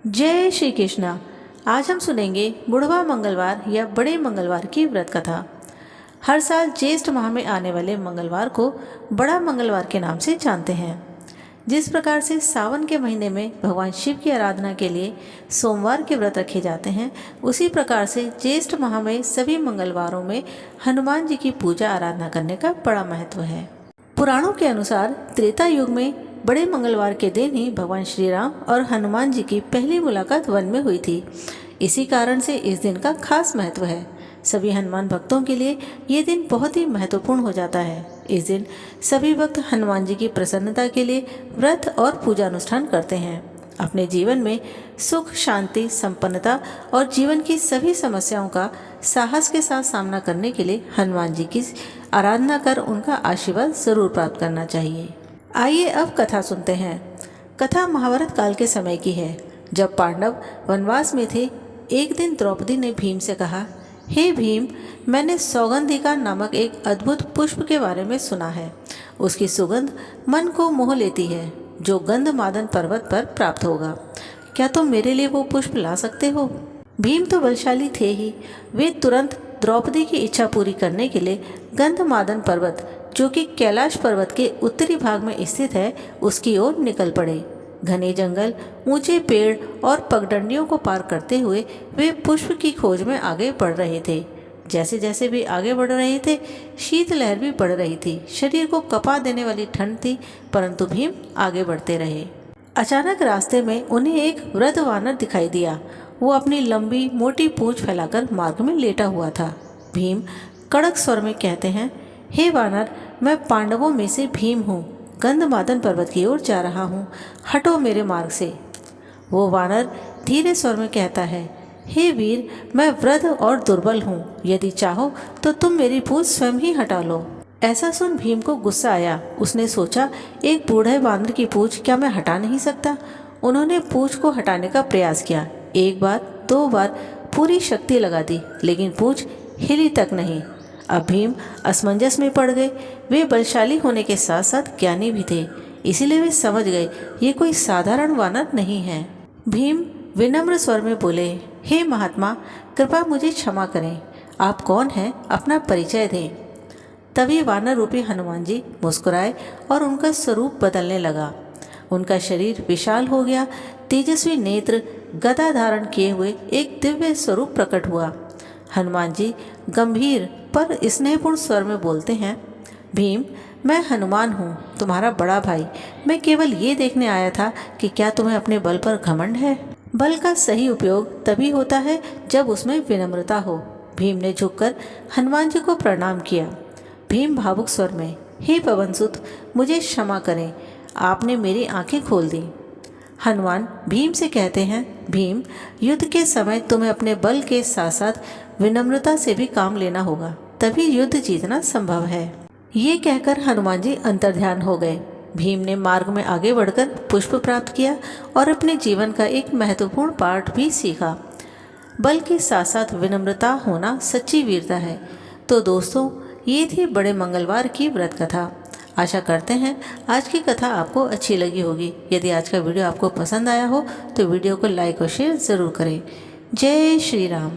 जय श्री कृष्णा। आज हम सुनेंगे बुढ़वा मंगलवार या बड़े मंगलवार की व्रत कथा। हर साल ज्येष्ठ माह में आने वाले मंगलवार को बड़ा मंगलवार के नाम से जानते हैं। जिस प्रकार से सावन के महीने में भगवान शिव की आराधना के लिए सोमवार के व्रत रखे जाते हैं, उसी प्रकार से ज्येष्ठ माह में सभी मंगलवारों में हनुमान जी की पूजा आराधना करने का बड़ा महत्व है। पुराणों के अनुसार त्रेता युग में बड़े मंगलवार के दिन ही भगवान श्री राम और हनुमान जी की पहली मुलाकात वन में हुई थी। इसी कारण से इस दिन का खास महत्व है। सभी हनुमान भक्तों के लिए ये दिन बहुत ही महत्वपूर्ण हो जाता है। इस दिन सभी भक्त हनुमान जी की प्रसन्नता के लिए व्रत और पूजा अनुष्ठान करते हैं। अपने जीवन में सुख, शांति, संपन्नता और जीवन की सभी समस्याओं का साहस के साथ सामना करने के लिए हनुमान जी की आराधना कर उनका आशीर्वाद जरूर प्राप्त करना चाहिए। आइए अब कथा सुनते हैं। कथा महाभारत काल के समय की है, जब पांडव वनवास में थे। एक दिन द्रौपदी ने भीम से कहा, हे भीम, मैंने सौगंधिका नामक एक अद्भुत पुष्प के बारे में सुना है। उसकी सुगंध मन को मोह लेती है, जो गंधमादन पर्वत पर प्राप्त होगा। क्या तुम मेरे लिए वो पुष्प ला सकते हो? भीम तो बलशाली थे ही। वे तुरंत द्रौपदी की इच्छा पूरी करने के लिए गंधमादन पर्वत, जो कि कैलाश पर्वत के उत्तरी भाग में स्थित है, उसकी ओर निकल पड़े। घने जंगल, ऊंचे पेड़ और पगडंडियों को पार करते हुए वे पुष्प की खोज में आगे बढ़ रहे थे। जैसे जैसे वे आगे बढ़ रहे थे, शीतलहर भी बढ़ रही थी। शरीर को कपा देने वाली ठंड थी, परंतु भीम आगे बढ़ते रहे। अचानक रास्ते में उन्हें एक वृद्ध वानर दिखाई दिया। वो अपनी लंबी मोटी पूंछ फैलाकर मार्ग में लेटा हुआ था। भीम कड़क स्वर में कहते हैं, हे वानर, मैं पांडवों में से भीम हूँ। गंधमादन पर्वत की ओर जा रहा हूँ, हटो मेरे मार्ग से। वो वानर धीरे स्वर में कहता है, हे वीर, मैं वृद्ध और दुर्बल हूँ। यदि चाहो तो तुम मेरी पूंछ स्वयं ही हटा लो। ऐसा सुन भीम को गुस्सा आया। उसने सोचा, एक बूढ़े वानर की पूंछ क्या मैं हटा नहीं सकता? उन्होंने पूंछ को हटाने का प्रयास किया। एक बार, दो बार पूरी शक्ति लगा दी, लेकिन पूंछ हिली तक नहीं। अब भीम असमंजस में पड़ गए। वे बलशाली होने के साथ साथ ज्ञानी भी थे, इसीलिए वे समझ गए ये कोई साधारण वानर नहीं है। भीम विनम्र स्वर में बोले, हे महात्मा, कृपा मुझे क्षमा करें। आप कौन हैं? अपना परिचय दें। तभी वानर रूपी हनुमान जी मुस्कुराए और उनका स्वरूप बदलने लगा। उनका शरीर विशाल हो गया। तेजस्वी नेत्र, गदा धारण किए हुए एक दिव्य स्वरूप प्रकट हुआ। हनुमान जी गंभीर पर स्नेहपूर्ण स्वर में बोलते हैं, भीम, मैं हनुमान हूँ, तुम्हारा बड़ा भाई। मैं केवल ये देखने आया था कि क्या तुम्हें अपने बल पर घमंड है। बल का सही उपयोग तभी होता है जब उसमें विनम्रता हो। भीम ने झुककर हनुमान जी को प्रणाम किया। भीम भावुक स्वर में, हे पवनसुत, मुझे क्षमा करें, आपने मेरी आंखें खोल दी। हनुमान भीम से कहते हैं, भीम, युद्ध के समय तुम्हें अपने बल के साथ साथ विनम्रता से भी काम लेना होगा, तभी युद्ध जीतना संभव है। ये कहकर हनुमान जी अंतर्ध्यान हो गए। भीम ने मार्ग में आगे बढ़कर पुष्प प्राप्त किया और अपने जीवन का एक महत्वपूर्ण पाठ भी सीखा। बल के साथ साथ विनम्रता होना सच्ची वीरता है। तो दोस्तों, ये थी बड़े मंगलवार की व्रत कथा। आशा करते हैं आज की कथा आपको अच्छी लगी होगी। यदि आज का वीडियो आपको पसंद आया हो तो वीडियो को लाइक और शेयर ज़रूर करें। जय श्री राम।